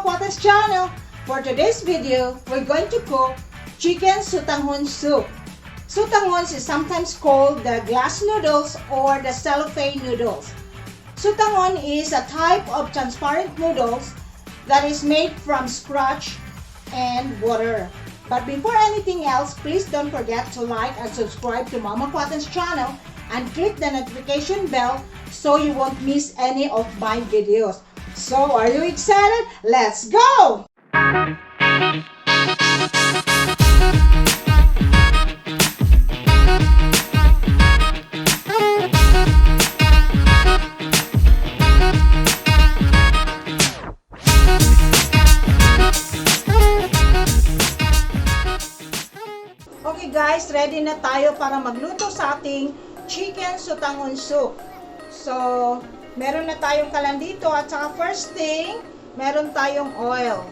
Quatang's channel. For today's video, we're going to cook chicken Sotanghon soup. Sotanghon is sometimes called the glass noodles or the cellophane noodles. Sotanghon is a type of transparent noodles that is made from scratch and water. But before anything else, please don't forget to like and subscribe to Mama Quatang's channel and click the notification bell so you won't miss any of my videos. So, are you excited? Let's go! Okay guys, ready na tayo para magluto sa ating chicken Sotanghon soup. So, meron na tayong kalan dito at saka first thing, meron tayong oil.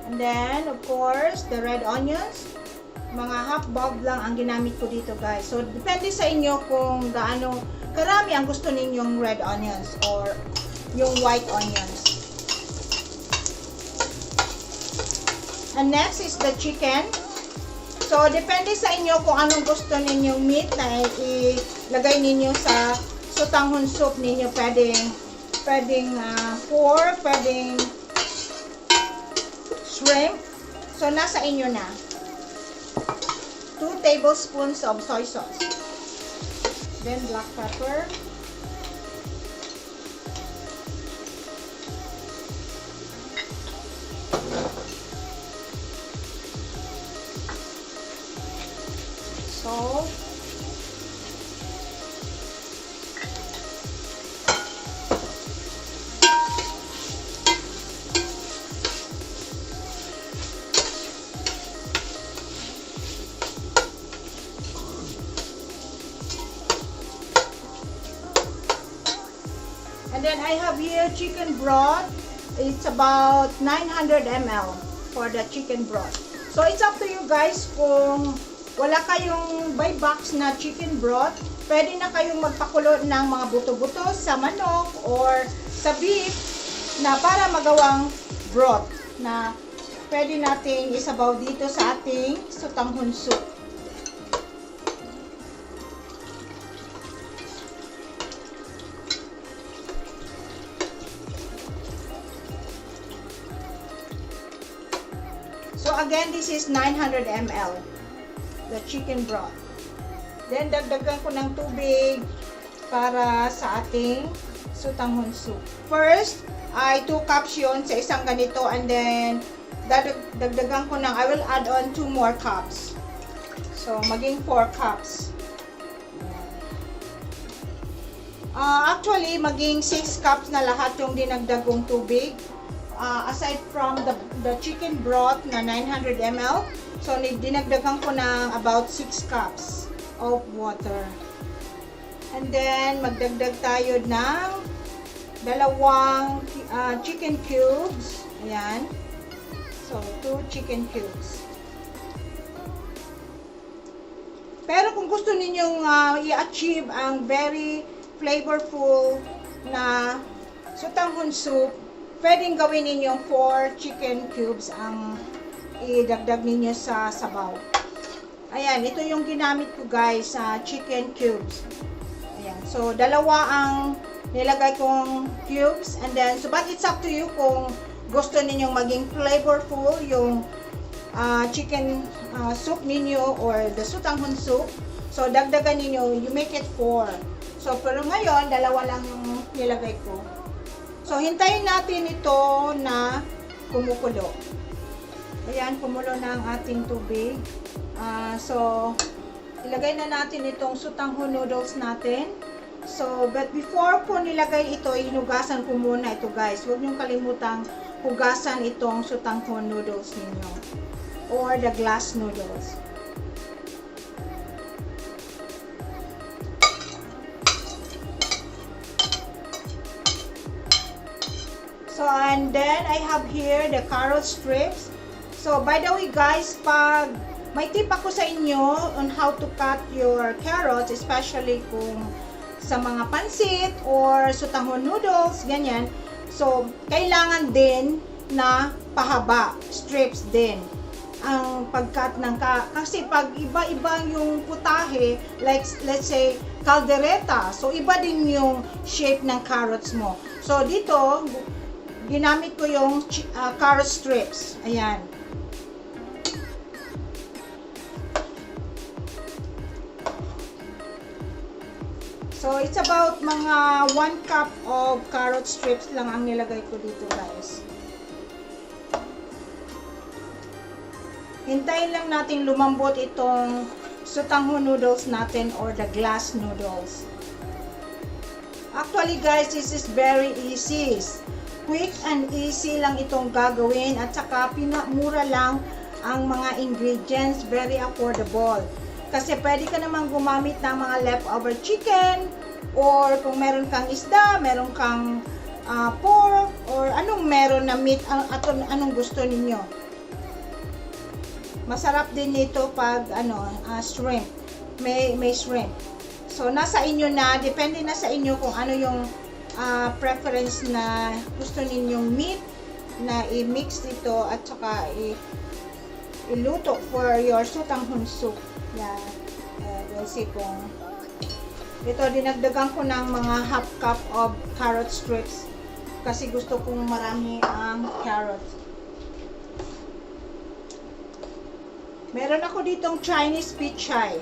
And then, of course, the red onions. Mga half bulb lang ang ginamit ko dito guys. So, depende sa inyo kung gaano karami ang gusto ninyong red onions or yung white onions. And next is the chicken. So, depende sa inyo kung anong gusto ninyong meat na ilagay ninyo sa Sotanghon soup ninyo. Pwedeng pork, pwedeng shrimp. So, nasa inyo na. 2 tablespoons of soy sauce. Then, black pepper. Salt. And then I have here chicken broth. It's about 900 ml for the chicken broth. So it's up to you guys kung wala kayong buy box na chicken broth, pwede na kayong magpakulo ng mga buto-buto sa manok or sa beef na para magawang broth na pwede nating isabaw dito sa ating Sotanghon soup. So again, this is 900 ml. The chicken broth. Then, dagdagan ko ng tubig para sa ating Sotanghon soup. First, ay 2 cups yun sa isang ganito and then, dagdagan ko ng, I will add on 2 more cups. So, maging 4 cups. Actually, maging 6 cups na lahat yung dinagdag kong tubig. Aside from the chicken broth na 900 ml, so dinagdagan ko ng about 6 cups of water. And then, magdagdag tayo ng 2 chicken cubes. Ayan. So, 2 chicken cubes. Pero kung gusto ninyong i-achieve ang very flavorful na Sotanghon soup, pwedeng gawin ninyong 4 chicken cubes ang idagdag ninyo sa sabaw. Ayan, ito yung ginamit ko guys sa chicken cubes. Ayan, so 2 ang nilagay kong cubes and then, so but it's up to you kung gusto ninyong maging flavorful yung chicken soup ninyo or the Sotanghon soup. So dagdagan ninyo, you make it 4. So pero ngayon, 2 lang yung nilagay ko. So, hintayin natin ito na kumukulo. Ayan, kumulo na ang ating tubig. So, ilagay na natin itong Sotanghon noodles natin. So, but before ko nilagay ito, hinugasan ko muna ito guys. Huwag niyong kalimutang hugasan itong Sotanghon noodles ninyo. Or the glass noodles. So, and then I have here the carrot strips. So, by the way guys, pag may tip ako sa inyo on how to cut your carrots, especially kung sa mga pansit or sotanghon noodles, ganyan. So, kailangan din na pahaba, strips din ang pagkat ng kasi pag iba-iba yung putahe, like let's say caldereta, so iba din yung shape ng carrots mo. So, dito, ginamit ko yung carrot strips. Ayan. So, it's about mga 1 cup of carrot strips lang ang nilagay ko dito, guys. Hintayin lang natin lumambot itong sotanghon noodles natin or the glass noodles. Actually, guys, this is very easy. Quick and easy lang itong gagawin at saka mura lang ang mga ingredients, very affordable. Kasi pwede ka namang gumamit ng mga leftover chicken or kung meron kang isda, meron kang pork or anong meron na meat at anong gusto ninyo. Masarap din nito pag shrimp. May shrimp. So nasa inyo na, depende na sa inyo kung ano yung preference na gusto ninyong meat na i-mix dito at saka iluto for your sotanghon soup. Yan. Kasi kung ito, dinagdagan ko ng mga half cup of carrot strips kasi gusto kong marami ang carrots. Meron ako ditong Chinese pichay.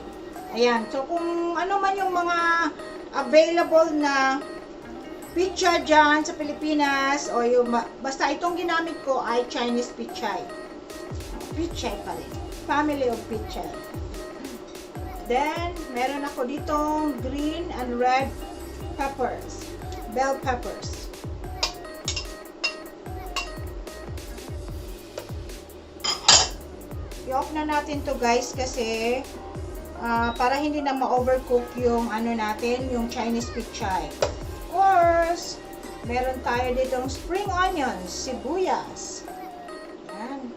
Ayan. So, kung ano man yung mga available na pichay dyan sa Pilipinas o yung basta itong ginamit ko ay Chinese pichay. Pichay pa rin. Family of pichay. Then, meron ako ditong green and red peppers. Bell peppers. I-off na natin to, guys, kasi para hindi na ma-overcook yung natin, yung Chinese pichay. Of course, meron tayo ditong spring onions, sibuyas. Yan.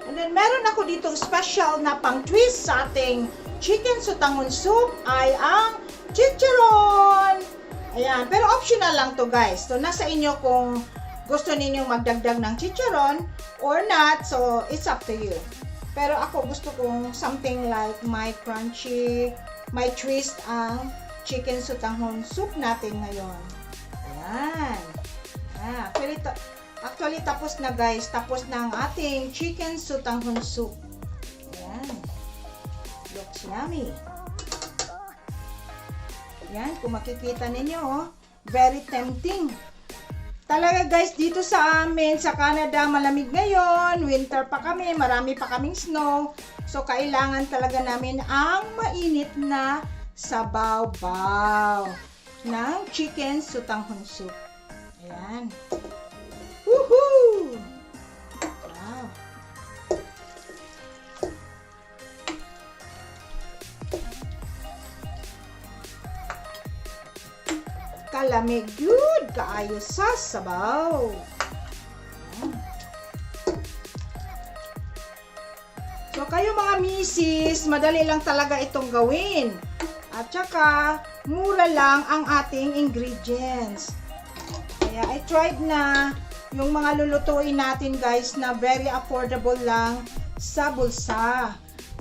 And then, meron ako ditong special na pang-twist sa ating chicken sotanghon soup ay ang chicharon. Ayan. Pero optional lang to, guys. So, nasa inyo kung gusto ninyong magdagdag ng chicharon or not. So, it's up to you. Pero ako gusto kong something like my crunchy, my twist ang chicken sotanghon soup natin ngayon. Ayan. Actually, tapos na, guys. Tapos na ang ating chicken sotanghon soup. Ayan. Looks yummy. Ayan. Kung makikita ninyo, oh, very tempting. Talaga, guys, dito sa amin, sa Canada, malamig ngayon. Winter pa kami. Marami pa kaming snow. So, kailangan talaga namin ang mainit na sabaw-baw ng chicken sotanghon soup. Ayan. Woohoo! Wow. Kalamig good kaayo sa sabaw. So kayo mga misis, madali lang talaga itong gawin. At saka mura lang ang ating ingredients. Kaya I tried na yung mga lulutuin natin, guys, na very affordable lang sa bulsa.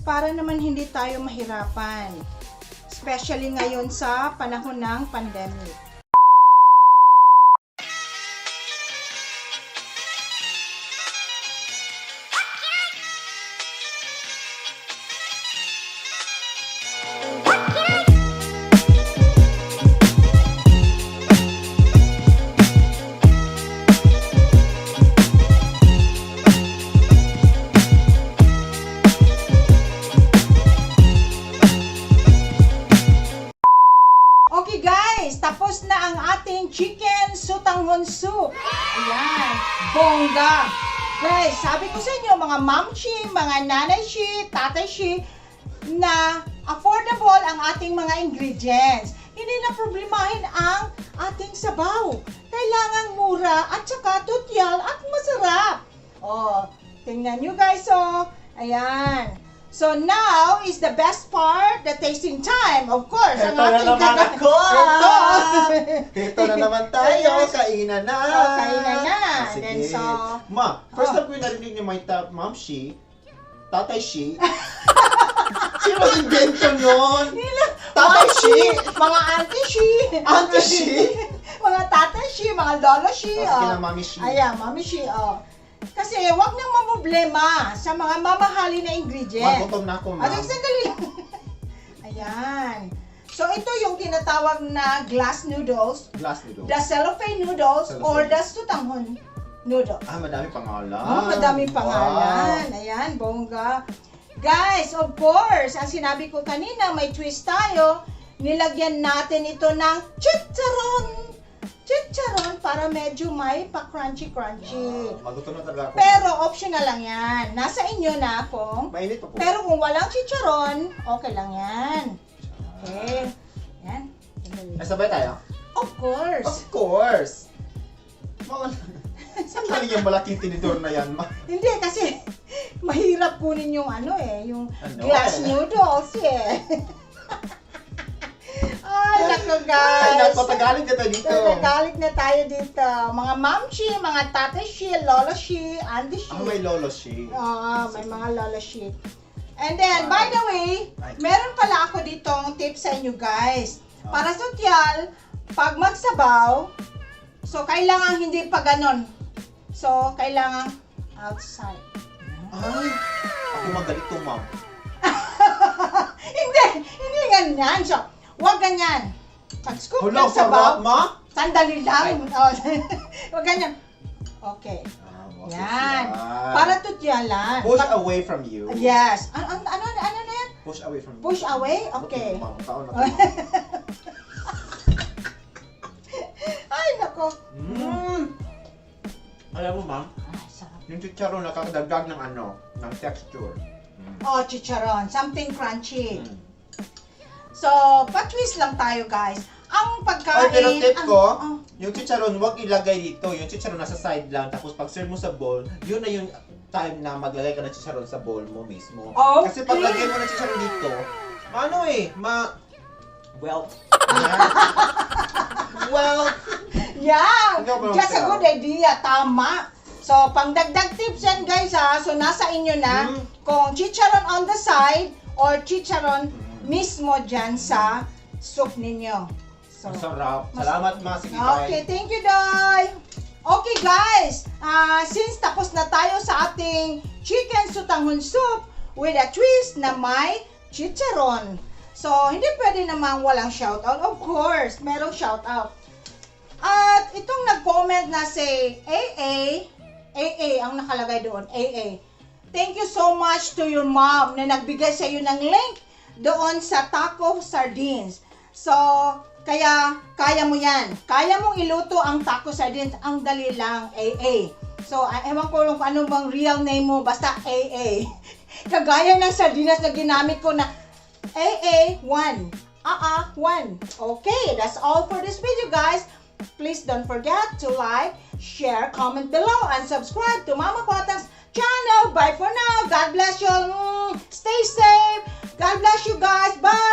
Para naman hindi tayo mahirapan. Especially ngayon sa panahon ng pandemic. Okay, guys, tapos na ang ating chicken sotanghon soup. Ayan, bongga. Guys, sabi ko sa inyo, mga mamchi, mga nanay-shi, tatay-shi, na affordable ang ating mga ingredients. Hindi na problemahin ang ating sabaw. Kailangan mura at saka tutyal at masarap. Oh, tingnan nyo, guys, oh. Ayan. So now is the best part, the tasting time. Of course, Ito na naman ako! Ito na naman tayo, kainan na! Kainan na. Sige. Then so, Ma, first time ko yung narinig niyo may Ma'am Shi, Tatay Shi. Sino invento nun? Tatay Shi! mga auntie Shi. Auntie Shi? mga tatay Shi, mga lolo Shi. Sige na, Mami Shi. Ayan, Mami Shi. Kasi wag nang mamblema sa mga mamahali na ingredient. Magutom na ako, At Ma'am. sandali lang. Ayan. So ito yung tinatawag na glass noodles, Glass noodles. the cellophane noodles, or the Sotanghon noodles. Ah, madami pangalan. Madaming pangalan. Ayan, bongga. Guys, of course, ang sinabi ko kanina, may twist tayo. Nilagyan natin ito ng chicharon. Chicharon para medyo may pa-crunchy-crunchy. Magutom na talaga ako. Pero optional lang yan. Nasa inyo na kung... Mainit pa po. Pero kung walang chicharon, okay lang yan. Okay. Yan. Ay, sabay tayo? Of course. Of course! Saan galing yung malaking tinidor na yan, Ma? Hindi, kasi mahirap kunin yung yung Ano glass eh? noodles Ay, naku guys. Ay, naku, Tagalog na tayo dito. Tagalog na tayo dito. Mga mamshi, mga tatay shi, lolo shi, auntie shi. Ah, may lolo Shi. May mga lolo shi. And then, by the way, meron pala ako ditong tips sa inyo guys. Para sa tiyal, pag magsabaw, so kailangan hindi pa ganon. So, kailangan outside. Ay, ako magalit to, Ma'am. Hindi ganyan. So, wag ganyan. Pag scoop Hala, ng sabaw, Ma? sandali lang. Wag ganyan. Okay. Yan. Para tutyalan. Push away from you. Yes. Ano na yan? Push away from you. Push away? Okay. Ma'am, taon na to. Ay, nako. Alam mo, Ma'am, Ay, sarap. yung chicharon nakakadagdag ng ng texture. Chicharon. Something crunchy. Mm. So, pa-twist lang tayo, guys. Ang Ay, pagkain... pero tip ko, oh. yung chicharon, huwag ilagay dito. Yung chicharon nasa side lang. Tapos pag serve mo sa bowl, yun na yung time na maglagay ka ng chicharon sa bowl mo mismo. Okay. Kasi pag lagay mo ng chicharon dito, well, Yeah, Ikaw ba, that's a Michelle? good idea. Tama. So, pangdagdag tips yan, guys, ha. So, nasa inyo na kung chicharon on the side or chicharon mismo dyan sa soup ninyo. So, ang sarap. Salamat, Ma. Sige, okay, bye. thank you, Day. Okay, guys. Since tapos na tayo sa ating chicken Sotanghon soup with a twist na may chicharon. So, hindi pwede namang walang shoutout. Of course, merong shoutout. At itong nag-comment na si AA ang nakalagay doon, AA. Thank you so much to your mom na nagbigay sa iyo ng link doon sa taco sardines. So, kaya mo yan. Kaya mong iluto ang taco sardines. Ang dali lang, AA. So, ewan ko kung ano bang real name mo, basta AA. Kagaya ng sardinas na ginamit ko na AA1. 1. Okay, that's all for this video, guys. Please don't forget to like, share, comment below, and subscribe to Mama Quatang's channel. Bye for now. God bless you. Stay safe. God bless you guys. Bye.